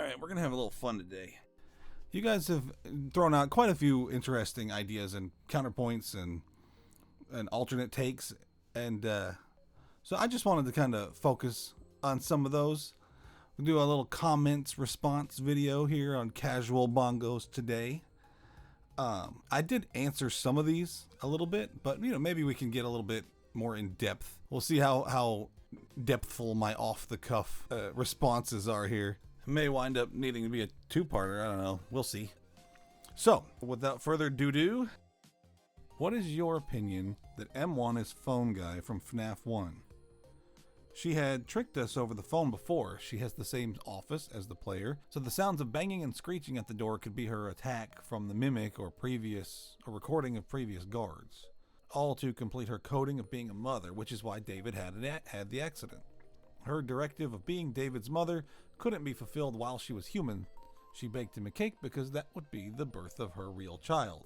Alright, we're gonna have a little fun today. You guys have thrown out quite a few interesting ideas and counterpoints and alternate takes, and so I just wanted to kind of focus on some of those. We'll do a little comments response video here on Casual Bongos today. I did answer some of these a little bit, but maybe we can get a little bit more in depth. We'll see how depthful my off-the-cuff responses are here. It may wind up needing to be a two-parter. I don't know. We'll see. So, without further ado, what is your opinion that M1 is Phone Guy from FNAF 1? She had tricked us over the phone before. She has the same office as the player, so the sounds of banging and screeching at the door could be her attack from the mimic or recording of previous guards. All to complete her coding of being a mother, which is why David had the accident. Her directive of being David's mother couldn't be fulfilled while she was human. She baked him a cake because that would be the birth of her real child.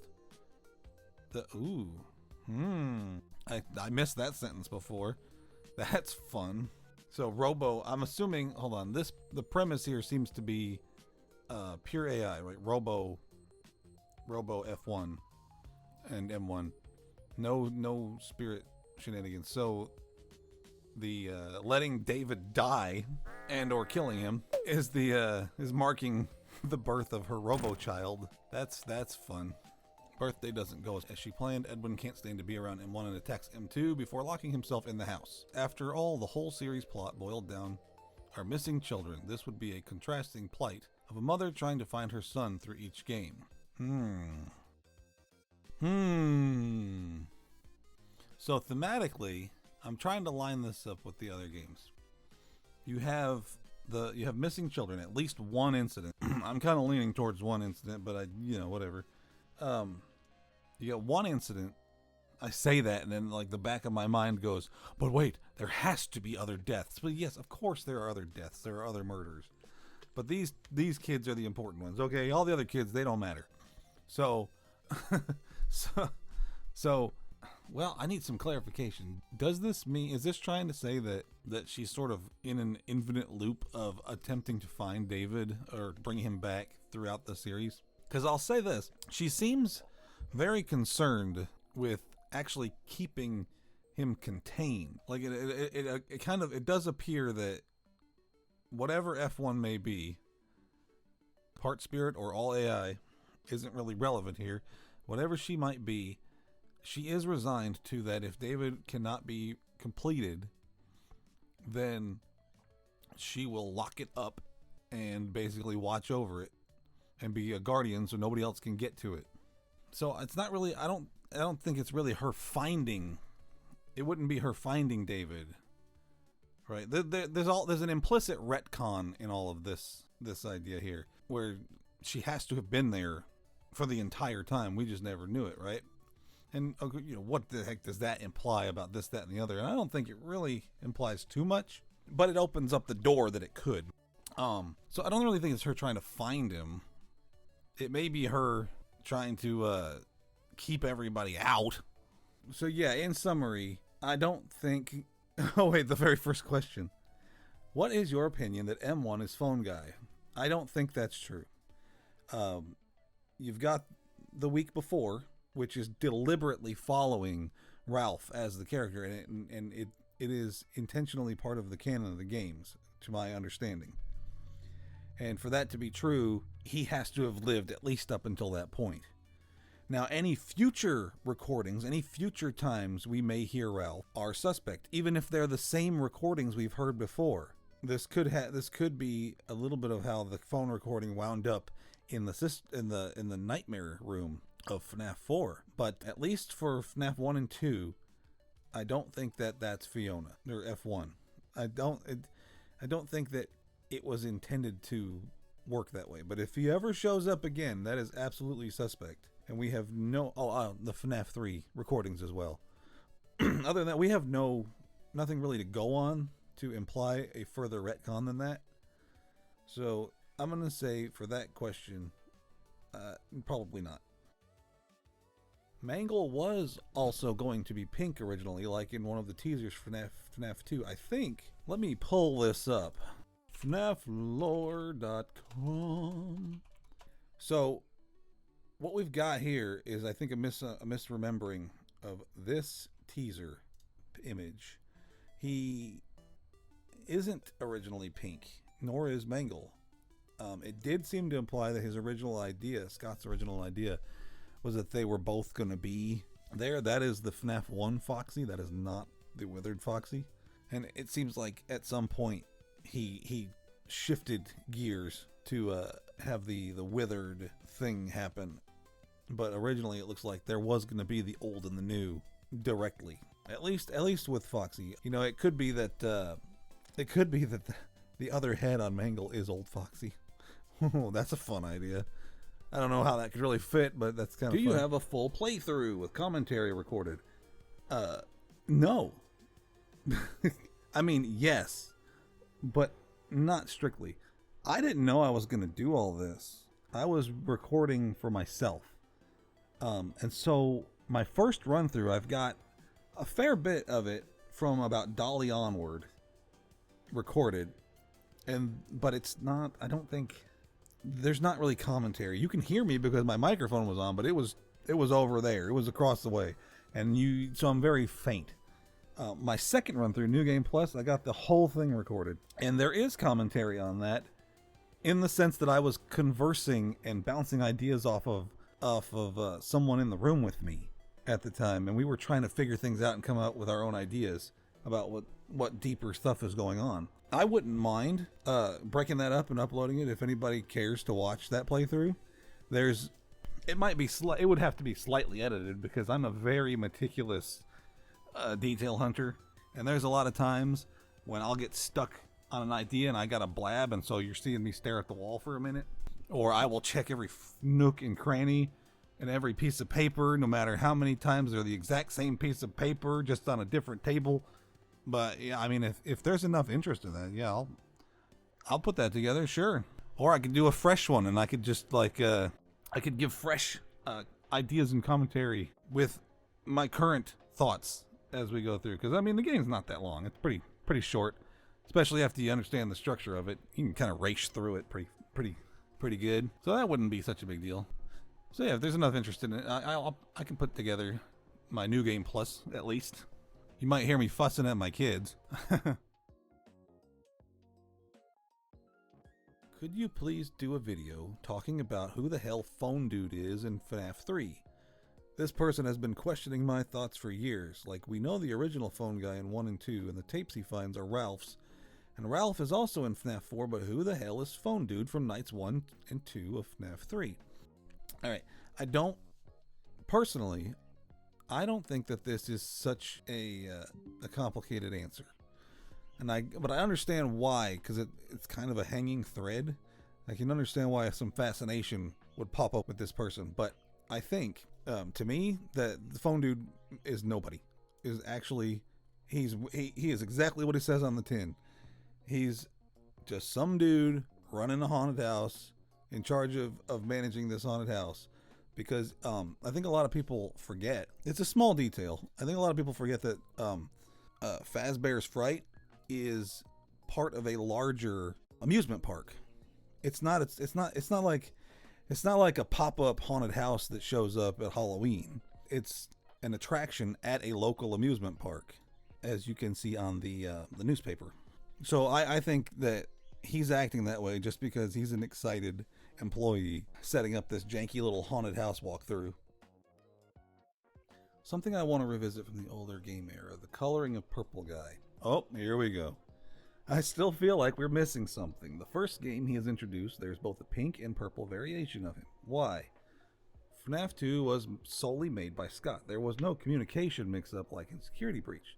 I missed that sentence before. That's fun. So Robo, I'm assuming, hold on, the premise here seems to be pure AI, right? Robo F1 and M1. No spirit shenanigans. So the letting David die and or killing him is marking the birth of her Robo child. That's fun. Birthday doesn't go as she planned. Edwin can't stand to be around M1 and attacks M2 before locking himself in the house. After all, the whole series plot boiled down are missing children. This would be a contrasting plight of a mother trying to find her son through each game. So thematically, I'm trying to line this up with the other games. You have missing children, at least one incident. I'm kind of leaning towards one incident, but whatever. You got one incident. I say that, and then like the back of my mind goes, but wait, there has to be other deaths. But yes, of course there are other deaths. There are other murders. But these kids are the important ones. Okay, all the other kids, they don't matter. So well, I need some clarification. Does this mean, is this trying to say that she's sort of in an infinite loop of attempting to find David or bring him back throughout the series? Because I'll say this, she seems very concerned with actually keeping him contained. Like it does appear that whatever F1 may be, part spirit or all AI, isn't really relevant here. Whatever she might be, she is resigned to that if David cannot be completed, then she will lock it up and basically watch over it and be a guardian so nobody else can get to it. So it's not really, I don't think it's really her finding. It wouldn't be her finding David, right? There's an implicit retcon in all of this idea here, where she has to have been there for the entire time. We just never knew it, right? And what the heck does that imply about this, that, and the other? And I don't think it really implies too much, but it opens up the door that it could. So I don't really think it's her trying to find him. It may be her trying to keep everybody out. So yeah, in summary, I don't think... Oh wait, the very first question. What is your opinion that M1 is Phone Guy? I don't think that's true. You've got the week before, which is deliberately following Ralph as the character, and it is intentionally part of the canon of the games, to my understanding. And for that to be true, he has to have lived at least up until that point. Now, any future recordings, any future times we may hear Ralph are suspect, even if they're the same recordings we've heard before. This could be a little bit of how the phone recording wound up in the nightmare room of FNAF 4. But at least for FNAF 1 and 2, I don't think that's Fiona or F1. I don't think that it was intended to work that way. But if he ever shows up again, that is absolutely suspect. And we have the FNAF 3 recordings as well. Other than that, we have nothing really to go on to imply a further retcon than that. So I'm going to say for that question, probably not. Mangle was also going to be pink originally, like in one of the teasers for FNAF 2. I think, let me pull this up. FNAFlore.com. So, what we've got here is, I think, a misremembering of this teaser image. He isn't originally pink, nor is Mangle. It did seem to imply that his original idea, Scott's original idea, was that they were both going to be there. That is the FNAF 1 Foxy. That is not the Withered Foxy. And it seems like at some point he shifted gears to have the withered thing happen. But originally it looks like there was going to be the old and the new directly. At least with Foxy. You know, it could be that the other head on Mangle is old Foxy. That's a fun idea. I don't know how that could really fit, but that's kind of fun. Do you have a full playthrough with commentary recorded? No. I mean, yes, but not strictly. I didn't know I was going to do all this. I was recording for myself. And so my first run through, I've got a fair bit of it from about Dolly onward recorded. But it's not, I don't think, there's not really commentary. You can hear me because my microphone was on, but it was over there. It was across the way. So I'm very faint. My second run through New Game Plus, I got the whole thing recorded. And there is commentary on that in the sense that I was conversing and bouncing ideas off of someone in the room with me at the time. And we were trying to figure things out and come up with our own ideas about what deeper stuff is going on. I wouldn't mind breaking that up and uploading it if anybody cares to watch that playthrough. It would have to be slightly edited because I'm a very meticulous detail hunter, and there's a lot of times when I'll get stuck on an idea and I got a blab, and so you're seeing me stare at the wall for a minute, or I will check every nook and cranny and every piece of paper, no matter how many times they're the exact same piece of paper, just on a different table. But yeah, I mean, if there's enough interest in that, yeah, I'll put that together, sure. Or I could do a fresh one, and I could just I could give fresh ideas and commentary with my current thoughts as we go through. Because I mean, the game's not that long; it's pretty short, especially after you understand the structure of it. You can kind of race through it pretty good. So that wouldn't be such a big deal. So yeah, if there's enough interest in it, I can put together my New Game Plus at least. You might hear me fussing at my kids. Could you please do a video talking about who the hell Phone Dude is in FNAF 3? This person has been questioning my thoughts for years. Like, we know the original phone guy in 1 and 2, and the tapes he finds are Ralph's. And Ralph is also in FNAF 4, but who the hell is Phone Dude from nights 1 and 2 of FNAF 3? Alright, I don't think that this is such a complicated answer, but I understand why, because it's kind of a hanging thread. I can understand why some fascination would pop up with this person, but I think to me that the Phone Dude is nobody. Is actually he is exactly what he says on the tin. He's just some dude running a haunted house, in charge of managing this haunted house. Because I think a lot of people forget, it's a small detail, I think a lot of people forget that Fazbear's Fright is part of a larger amusement park. It's not like a pop-up haunted house that shows up at Halloween. It's an attraction at a local amusement park, as you can see on the newspaper. So I think that he's acting that way just because he's an excited employee setting up this janky little haunted house walkthrough. Something I want to revisit from the older game era, the coloring of Purple Guy. Oh, here we go. I still feel like we're missing something. The first game he has introduced, there's both a pink and purple variation of him. Why? FNAF 2 was solely made by Scott. There was no communication mix-up like in Security Breach.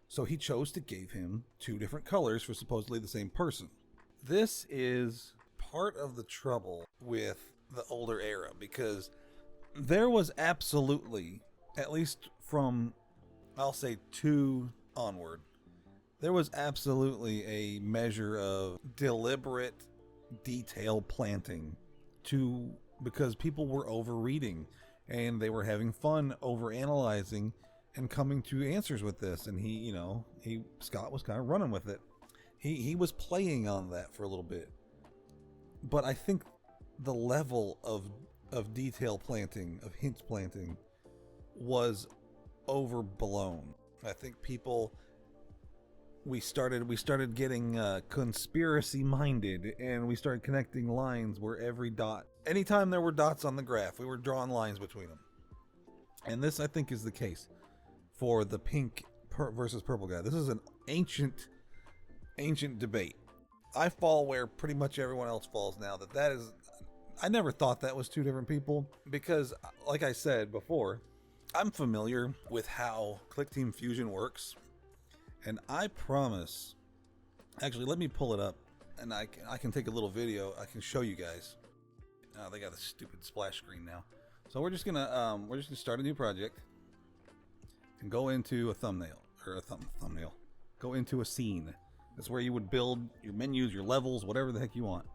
So he chose to give him two different colors for supposedly the same person. This is part of the trouble with the older era, because there was absolutely, at least from, I'll say 2 onward, there was absolutely a measure of deliberate detail planting because people were overreading and they were having fun overanalyzing and coming to answers with this, and Scott was kind of running with it. He was playing on that for a little bit. But I think the level of detail planting, of hint planting, was overblown. I think people, we started getting conspiracy minded, and we started connecting lines where every dot, anytime there were dots on the graph, we were drawing lines between them. And this, I think, is the case for the pink versus purple guy. This is an ancient debate. I fall where pretty much everyone else falls now. That is, I never thought that was two different people, because like I said before, I'm familiar with how Clickteam Fusion works, and I promise, actually let me pull it up and I can take a little video. I can show you guys. They got a stupid splash screen now. So we're just gonna start a new project and go into a thumbnail, or a thumbnail. Go into a scene. That's where you would build your menus, your levels, whatever the heck you want.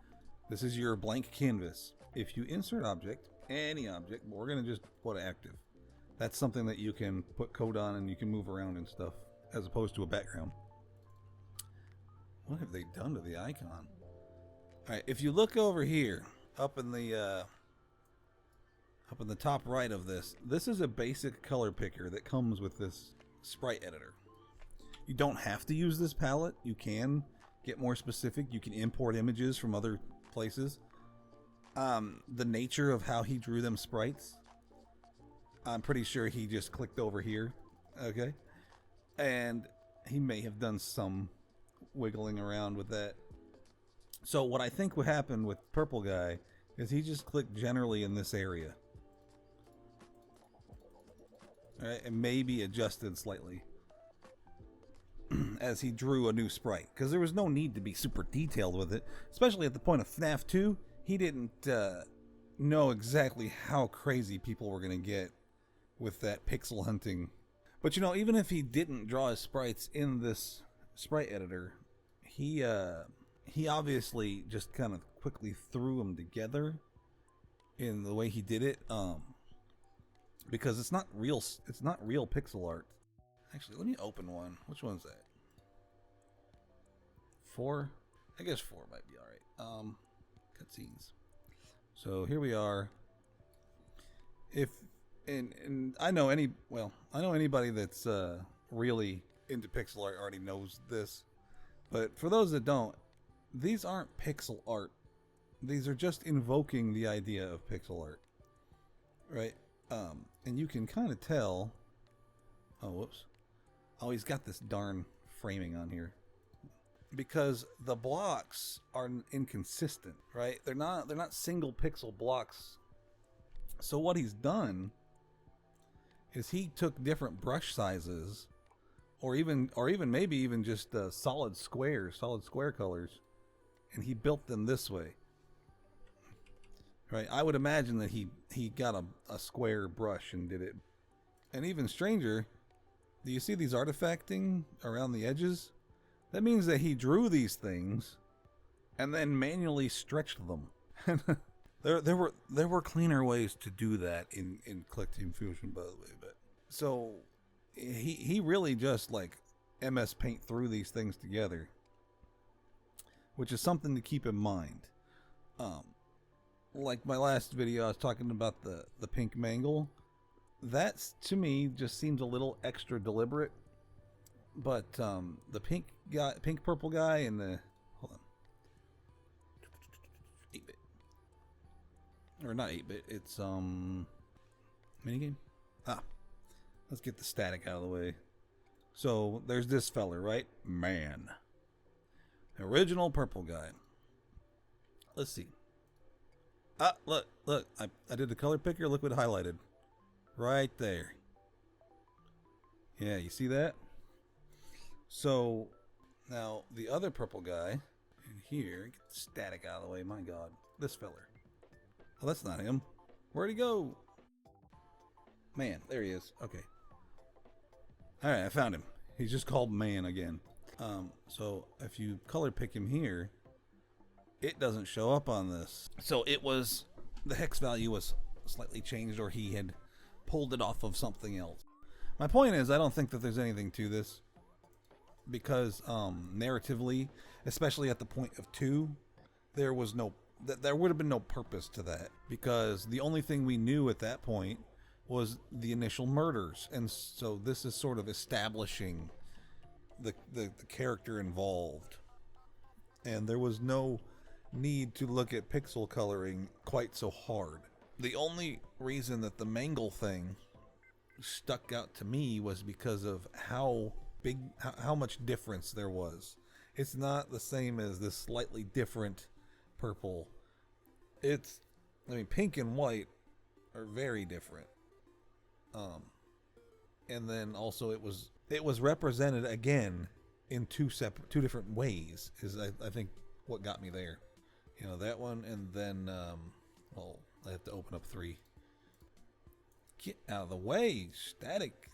This is your blank canvas. If you insert object, any object, we're gonna just put active. That's something that you can put code on and you can move around and stuff, as opposed to a background. What have they done to the icon? Alright, if you look over here, up in the top right of this, this is a basic color picker that comes with this sprite editor. You don't have to use this palette. You can get more specific. You can import images from other places. The nature of how he drew them sprites, I'm pretty sure he just clicked over here, okay? And he may have done some wiggling around with that. So what I think would happen with purple guy is he just clicked generally in this area. All right, and maybe adjusted slightly as he drew a new sprite, because there was no need to be super detailed with it, especially at the point of FNAF 2. He didn't know exactly how crazy people were going to get with that pixel hunting. But you know, even if he didn't draw his sprites in this sprite editor, he obviously just kind of quickly threw them together in the way he did it, because it's not real pixel art. Actually, let me open one. Which one's that? 4? I guess 4 might be alright. Cutscenes. So here we are. And I know anybody that's really into pixel art already knows this. But for those that don't, these aren't pixel art. These are just invoking the idea of pixel art. Right? And you can kind of tell. Oh, whoops. Oh, he's got this darn framing on here. Because the blocks are inconsistent, right? They're not single pixel blocks. So what he's done is he took different brush sizes, or even maybe even just solid square colors, and he built them this way. Right? I would imagine that he got a square brush and did it. And even stranger, do you see these artifacting around the edges? That means that he drew these things and then manually stretched them. there were cleaner ways to do that in Clickteam Fusion, by the way. But so he really just like MS Paint threw these things together, which is something to keep in mind. Like my last video, I was talking about the pink Mangle. That's, to me, just seems a little extra deliberate. But the pink purple guy, and the 8-bit, or not 8-bit, it's minigame. Let's get the static out of the way. So there's this fella, right? Man, original purple guy. Let's see. Look, I did the color picker. Look what highlighted right there. Yeah, you see that? So now the other purple guy in here, get the static out of the way. My God, this feller. Oh, that's not him. Where'd he go? Man, there he is. Okay. All right, I found him. He's just called Man again. So if you color pick him here, it doesn't show up on this. So it was, the hex value was slightly changed, or he had pulled it off of something else. My point is, I don't think that there's anything to this, because narratively, especially at the point of 2, there was no, there would have been no purpose to that, because the only thing we knew at that point was the initial murders, and so this is sort of establishing the character involved, and there was no need to look at pixel coloring quite so hard. The only reason that the Mangle thing stuck out to me was because of how much difference there was. It's not the same as this slightly different purple. It's, I mean, pink and white are very different. And then also it was represented again in two different ways, is I think what got me there. You know, that one, and then well, I have to open up 3. Get out of the way, static.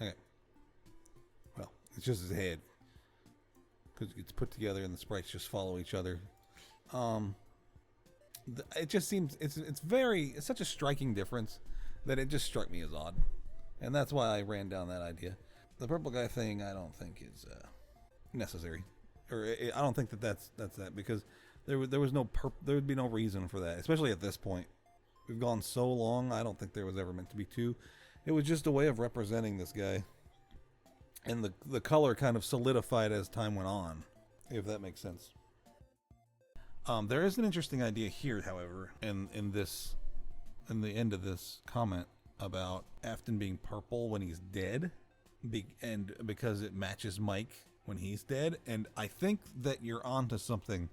Okay. Well, it's just his head, because it's put together and the sprites just follow each other. It just seems it's such a striking difference that it just struck me as odd, and that's why I ran down that idea. The purple guy thing I don't think is necessary, or I don't think that's that, because there would be no reason for that, especially at this point. We've gone so long. I don't think there was ever meant to be 2. It was just a way of representing this guy, and the color kind of solidified as time went on, if that makes sense. There is an interesting idea here, however, in the end of this comment about Afton being purple when he's dead, and because it matches Mike when he's dead, and I think that you're onto something.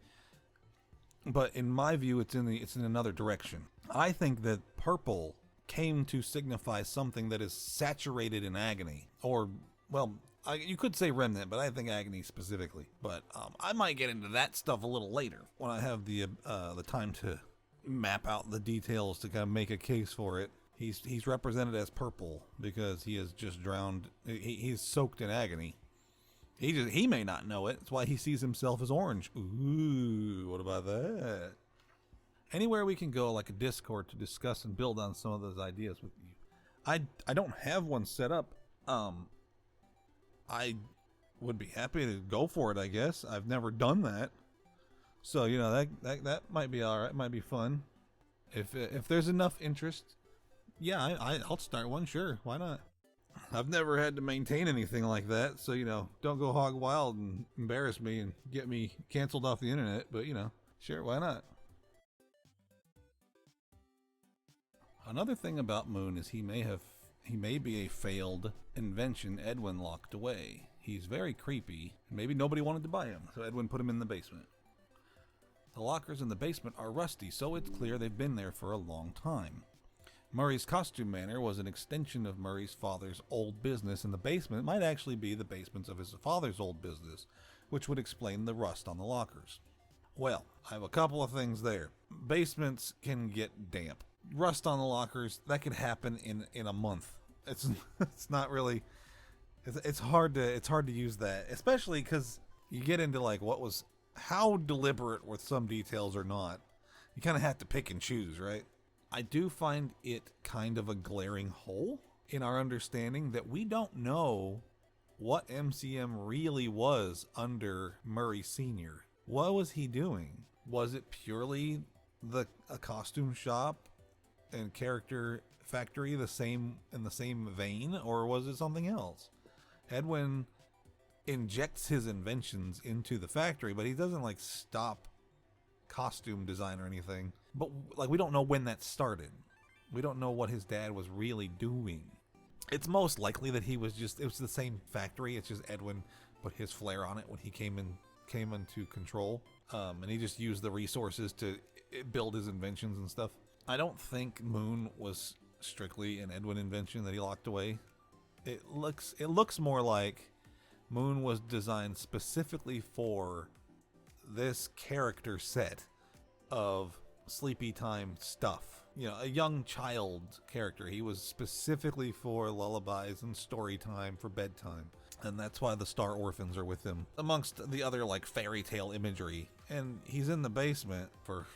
But in my view, it's in another direction. I think that purple came to signify something that is saturated in agony, or, well, you could say remnant, but I think agony specifically. But I might get into that stuff a little later when I have the time to map out the details to kind of make a case for it. He's represented as purple because he is just drowned. He's soaked in agony. He may not know it. That's why he sees himself as orange. Ooh, what about that? Anywhere we can go, like a Discord, to discuss and build on some of those ideas with you. I don't have one set up. I would be happy to go for it, I guess. I've never done that. So, you know, that might be all right. Might be fun. If there's enough interest, yeah, I'll start one, sure. Why not? I've never had to maintain anything like that, so, you know, don't go hog wild and embarrass me and get me canceled off the internet, but, you know, sure, why not? Another thing about Moon is he may be a failed invention Edwin locked away. He's very creepy, and maybe nobody wanted to buy him, so Edwin put him in the basement. The lockers in the basement are rusty, so it's clear they've been there for a long time. Murray's costume manor was an extension of Murray's father's old business, and the basement might actually be the basements of his father's old business, which would explain the rust on the lockers. Well, I have a couple of things there. Basements can get damp. Rust on the lockers, that could happen in a month. It's not really, it's hard to use that, especially because you get into like how deliberate were some details or not. You kind of have to pick and choose, right? I do find it kind of a glaring hole in our understanding that we don't know what MCM really was under Murray Sr. What was he doing? Was it purely a costume shop and character factory in the same vein, or was it something else? Edwin injects his inventions into the factory, but he doesn't like stop costume design or anything. But like, we don't know when that started. We don't know what his dad was really doing. It's most likely that it was the same factory. It's just Edwin put his flair on it when he came into control, and he just used the resources to build his inventions and stuff. I don't think Moon was strictly an Edwin invention that he locked away. It looks more like Moon was designed specifically for this character set of sleepy time stuff. You know, a young child character. He was specifically for lullabies and story time for bedtime. And that's why the Star Orphans are with him, amongst the other like fairy tale imagery. And he's in the basement for,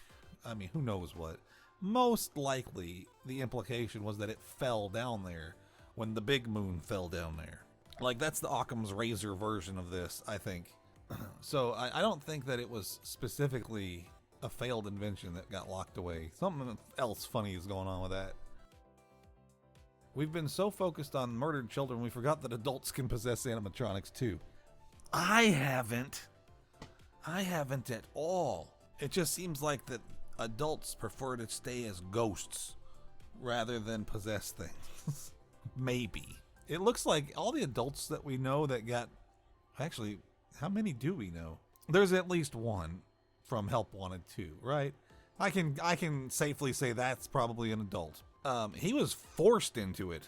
I mean, who knows what. Most likely the implication was that it fell down there when the big moon fell down there. Like, that's the Occam's razor version of this, I think. So I don't think that it was specifically a failed invention that got locked away. Something else funny is going on with that. We've been so focused on murdered children, we forgot that adults can possess animatronics too. I haven't at all. It just seems like that adults prefer to stay as ghosts rather than possess things. Maybe. It looks like all the adults that we know that got... Actually, how many do we know? There's at least one from Help Wanted 2, right? I can safely say that's probably an adult. He was forced into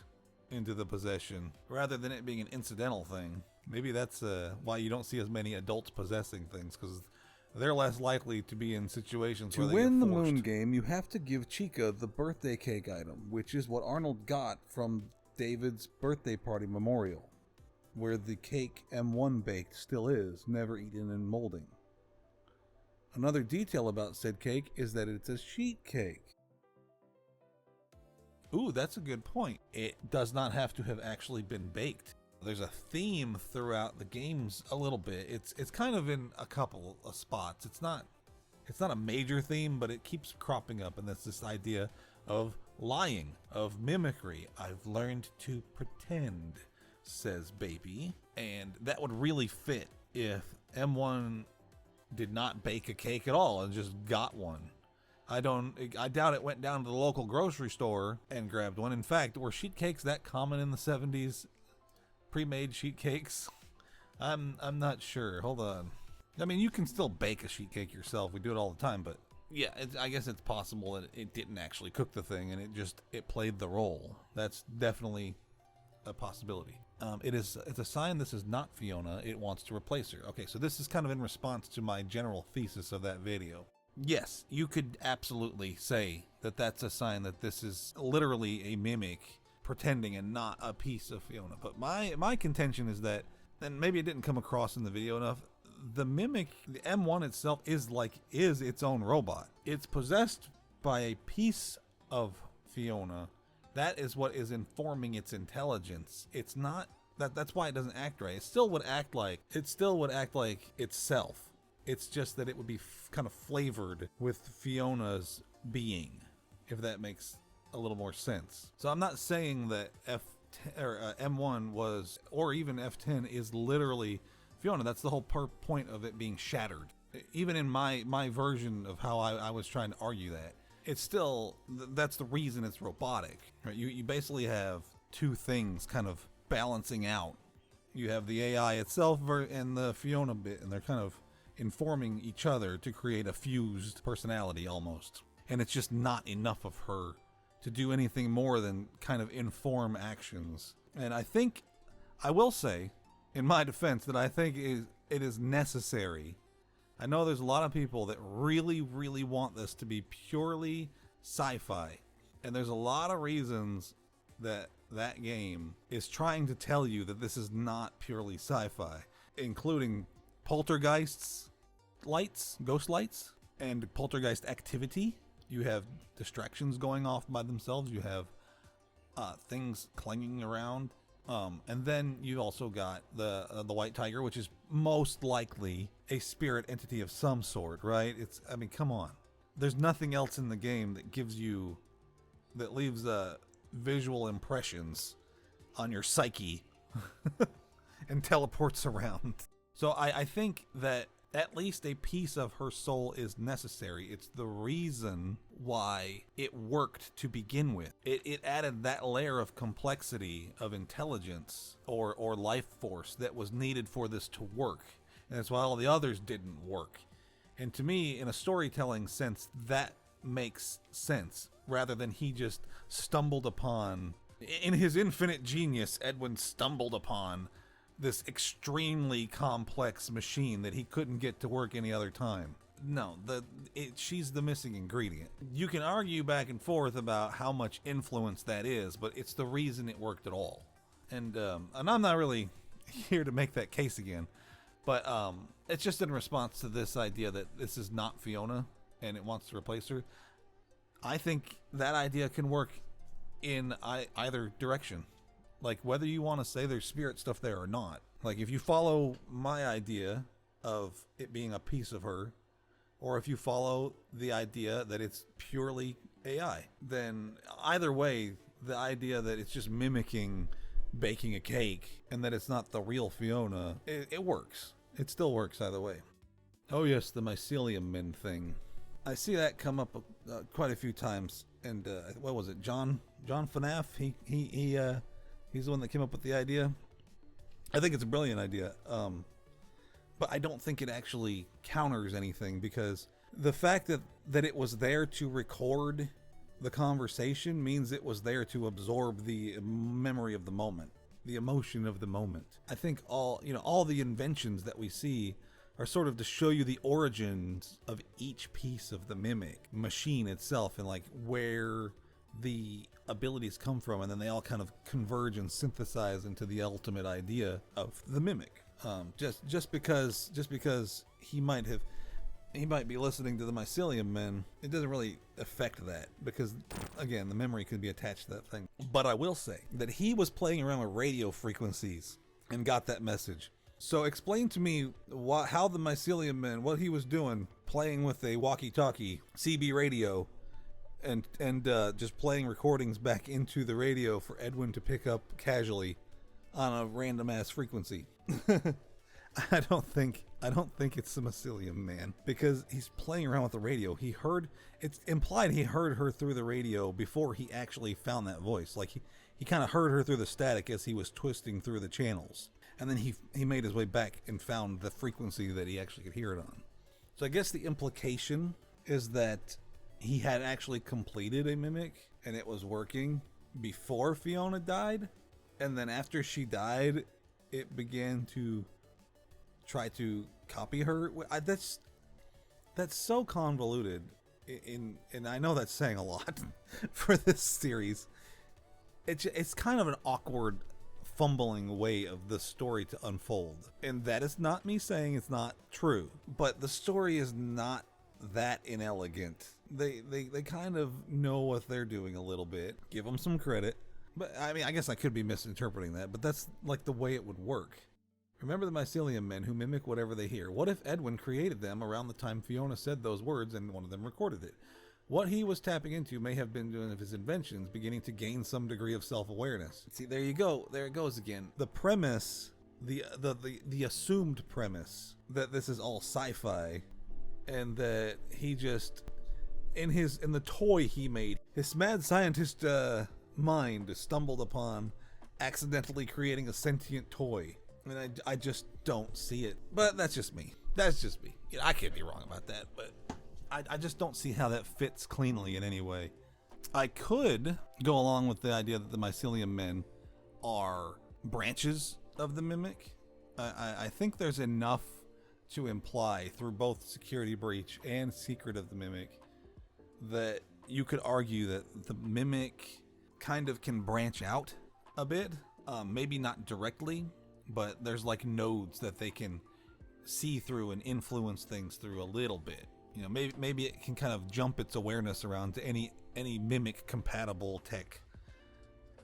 the possession, rather than it being an incidental thing. Maybe that's why you don't see as many adults possessing things, because they're less likely to be in situations where they get forced. To win the moon game, you have to give Chica the birthday cake item, which is what Arnold got from David's birthday party memorial, where the cake M1 baked still is, never eaten in molding. Another detail about said cake is that it's a sheet cake. Ooh, that's a good point. It does not have to have actually been baked. There's a theme throughout the games a little bit. It's kind of in a couple of spots. It's not a major theme, but it keeps cropping up, and that's this idea of lying, of mimicry. I've learned to pretend, says Baby. And that would really fit if M1 did not bake a cake at all and just got one. I doubt it went down to the local grocery store and grabbed one. In fact, were sheet cakes that common in the 70s? Pre-made sheet cakes? I'm not sure. Hold on. I mean, you can still bake a sheet cake yourself. We do it all the time, but yeah, I guess it's possible that it didn't actually cook the thing and it played the role. That's definitely a possibility. It's a sign this is not Fiona. It wants to replace her. Okay, so this is kind of in response to my general thesis of that video. Yes, you could absolutely say that that's a sign that this is literally a mimic pretending and not a piece of Fiona. But my contention is that, and maybe it didn't come across in the video enough, the mimic, the M1 itself is its own robot. It's possessed by a piece of Fiona. That is what is informing its intelligence. It's not that's why it doesn't act right. It still would act like itself. It's just that it would be kind of flavored with Fiona's being, if that makes a little more sense. So I'm not saying that M1 was, or even F10 is literally Fiona. That's the whole point of it being shattered. Even in my version of how I was trying to argue that, it's still, that's the reason it's robotic. Right? You basically have two things kind of balancing out. You have the AI itself and the Fiona bit, and they're kind of informing each other to create a fused personality almost. And it's just not enough of her to do anything more than kind of inform actions. And I will say, in my defense, that I think it is necessary. I know there's a lot of people that really, really want this to be purely sci-fi. And there's a lot of reasons that game is trying to tell you that this is not purely sci-fi, including poltergeists, ghost lights, and poltergeist activity. You have distractions going off by themselves. You have things clanging around. And then you also got the white tiger, which is most likely a spirit entity of some sort, right? I mean, come on. There's nothing else in the game that leaves visual impressions on your psyche and teleports around. So I think that at least a piece of her soul is necessary. It's the reason why it worked to begin with. It added that layer of complexity of intelligence or life force that was needed for this to work. And that's why all the others didn't work. And to me, in a storytelling sense, that makes sense, rather than he just stumbled upon, in his infinite genius, Edwin stumbled upon this extremely complex machine that he couldn't get to work any other time. No, she's the missing ingredient. You can argue back and forth about how much influence that is, but it's the reason it worked at all. And I'm not really here to make that case again, but it's just in response to this idea that this is not Fiona and it wants to replace her. I think that idea can work in either direction. Like, whether you want to say there's spirit stuff there or not. Like, if you follow my idea of it being a piece of her, or if you follow the idea that it's purely AI, then either way, the idea that it's just mimicking baking a cake and that it's not the real Fiona, it works. It still works either way. Oh yes, the Mycelium Man thing. I see that come up quite a few times. And what was it, John FNAF? He's the one that came up with the idea. I think it's a brilliant idea. But I don't think it actually counters anything, because the fact that it was there to record the conversation means it was there to absorb the memory of the moment, the emotion of the moment. I think all the inventions that we see are sort of to show you the origins of each piece of the mimic machine itself, and like where the abilities come from, and then they all kind of converge and synthesize into the ultimate idea of the mimic. Just because he might be listening to the Mycelium Man, it doesn't really affect that, because again, the memory could be attached to that thing. But I will say that he was playing around with radio frequencies and got that message. So explain to me how the Mycelium Man, what he was doing, playing with a walkie-talkie CB radio and just playing recordings back into the radio for Edwin to pick up casually on a random ass frequency. I don't think it's the Mycelium Man, because he's playing around with the radio. It's implied he heard her through the radio before he actually found that voice. Like he kind of heard her through the static as he was twisting through the channels. And then he made his way back and found the frequency that he actually could hear it on. So I guess the implication is that he had actually completed a mimic and it was working before Fiona died. And then after she died, it began to try to copy her. That's so convoluted. And I know that's saying a lot for this series. It's kind of an awkward, fumbling way of the story to unfold. And that is not me saying it's not true, but the story is not that inelegant. They kind of know what they're doing a little bit. Give them some credit. But I mean, I guess I could be misinterpreting that, but that's like the way it would work. Remember the Mycelium Men who mimic whatever they hear. What if Edwin created them around the time Fiona said those words and one of them recorded it? What he was tapping into may have been one of his inventions, beginning to gain some degree of self-awareness. See, there you go. There it goes again. The premise, the assumed premise that this is all sci-fi, and that he just, in the toy he made, his mad scientist mind stumbled upon accidentally creating a sentient toy. And I just don't see it. But that's just me. That's just me. You know, I can't be wrong about that, but I just don't see how that fits cleanly in any way. I could go along with the idea that the Mycelium Men are branches of the Mimic. I think there's enough to imply through both Security Breach and Secret of the Mimic that you could argue that the Mimic kind of can branch out a bit. Maybe not directly, but there's like nodes that they can see through and influence things through a little bit. You know, maybe it can kind of jump its awareness around to any Mimic compatible tech.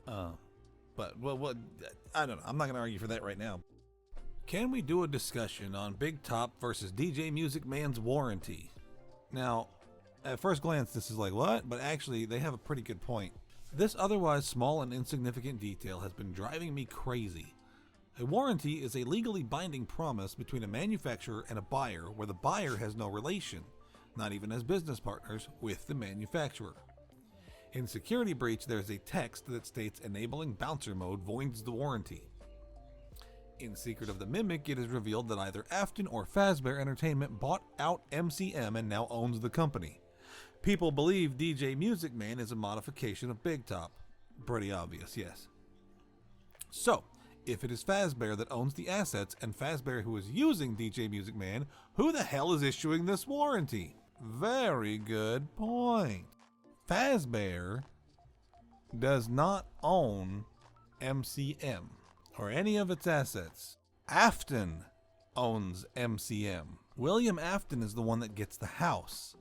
But well, I don't know. I'm not going to argue for that right now. Can we do a discussion on Big Top versus DJ Music Man's warranty? Now, at first glance, this is like, what? But actually, they have a pretty good point. This otherwise small and insignificant detail has been driving me crazy. A warranty is a legally binding promise between a manufacturer and a buyer where the buyer has no relation, not even as business partners, with the manufacturer. In Security Breach, there's a text that states enabling bouncer mode voids the warranty. In Secret of the Mimic, it is revealed that either Afton or Fazbear Entertainment bought out MCM and now owns the company. People believe DJ Music Man is a modification of Big Top. Pretty obvious, yes. So, if it is Fazbear that owns the assets and Fazbear who is using DJ Music Man, who the hell is issuing this warranty? Very good point. Fazbear does not own MCM or any of its assets. Afton owns MCM. William Afton is the one that gets the house.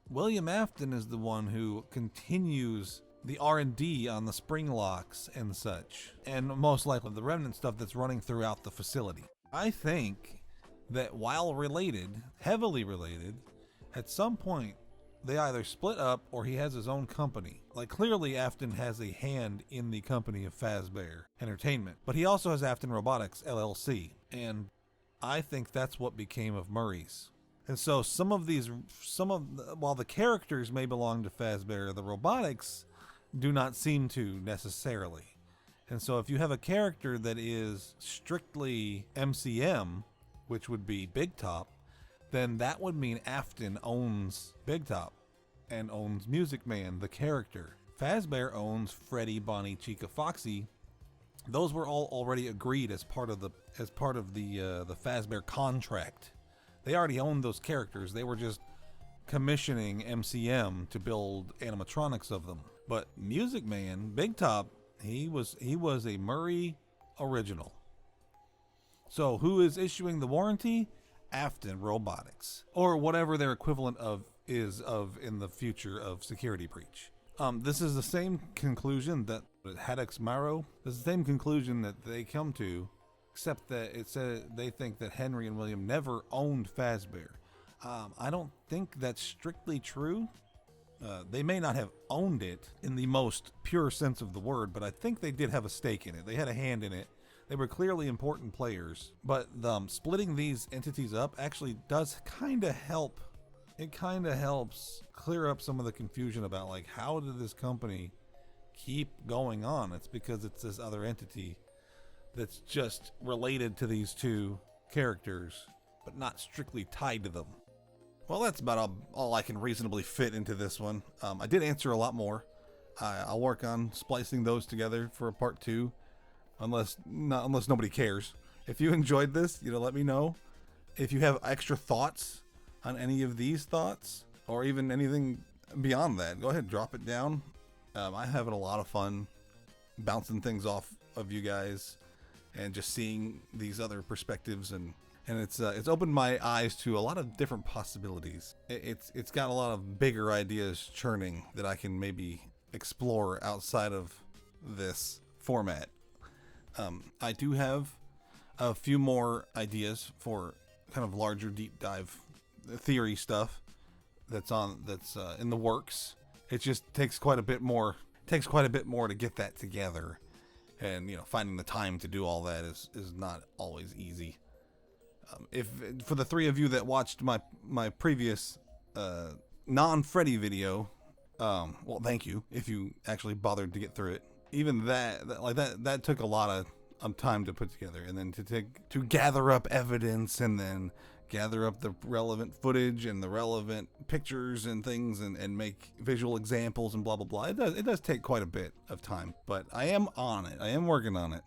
William Afton is the one who continues the R&D on the spring locks and such, and most likely the remnant stuff that's running throughout the facility. I think that while related, heavily related, at some point they either split up or he has his own company. Like, clearly Afton has a hand in the company of Fazbear Entertainment, but he also has Afton Robotics LLC, and I think that's what became of Murray's. And so while the characters may belong to Fazbear, the robotics do not seem to necessarily. And so if you have a character that is strictly MCM, which would be Big Top, then that would mean Afton owns Big Top and owns Music Man, the character. Fazbear owns Freddy, Bonnie, Chica, Foxy. Those were all already agreed as part of the Fazbear contract. They already owned those characters. They were just commissioning MCM to build animatronics of them. But Music Man, Big Top, he was a Murray original. So who is issuing the warranty? Afton Robotics, or whatever their equivalent is in the future of Security Breach. This is the same conclusion that Haddix Marrow. This is the same conclusion that they come to, except that it said they think that Henry and William never owned Fazbear. I don't think that's strictly true. They may not have owned it in the most pure sense of the word, but I think they did have a stake in it. They had a hand in it. They were clearly important players, but splitting these entities up actually does kind of help. It kind of helps clear up some of the confusion about, like, how did this company keep going on? It's because it's this other entity that's just related to these two characters, but not strictly tied to them. Well, that's about all I can reasonably fit into this one. I did answer a lot more. I'll work on splicing those together for a part 2. Unless nobody cares. If you enjoyed this, let me know. If you have extra thoughts on any of these thoughts, or even anything beyond that, go ahead, drop it down. I'm having a lot of fun bouncing things off of you guys and just seeing these other perspectives, and it's opened my eyes to a lot of different possibilities. It's got a lot of bigger ideas churning that I can maybe explore outside of this format. I do have a few more ideas for kind of larger deep dive theory stuff that's in the works. It just takes quite a bit more to get that together, and finding the time to do all that is not always easy. If for the 3 of you that watched my previous non-Freddy video, well, thank you if you actually bothered to get through it. Even that took a lot of time to put together, and then to gather up evidence, and then gather up the relevant footage and the relevant pictures and things, and make visual examples and blah blah blah. It does take quite a bit of time, but I am on it. I am working on it.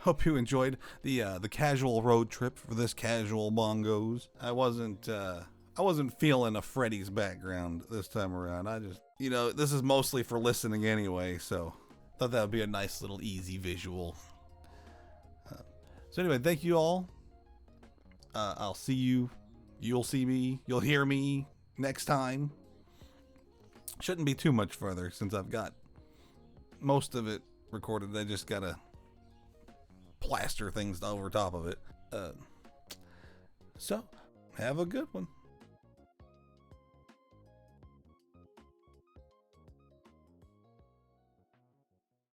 Hope you enjoyed the casual road trip for this Casual Bongos. I wasn't feeling a Freddy's background this time around. I just, this is mostly for listening anyway, so thought that would be a nice little easy visual. So anyway, thank you all. I'll see you. You'll see me. You'll hear me next time. Shouldn't be too much further since I've got most of it recorded. I just gotta plaster things over top of it. So have a good one.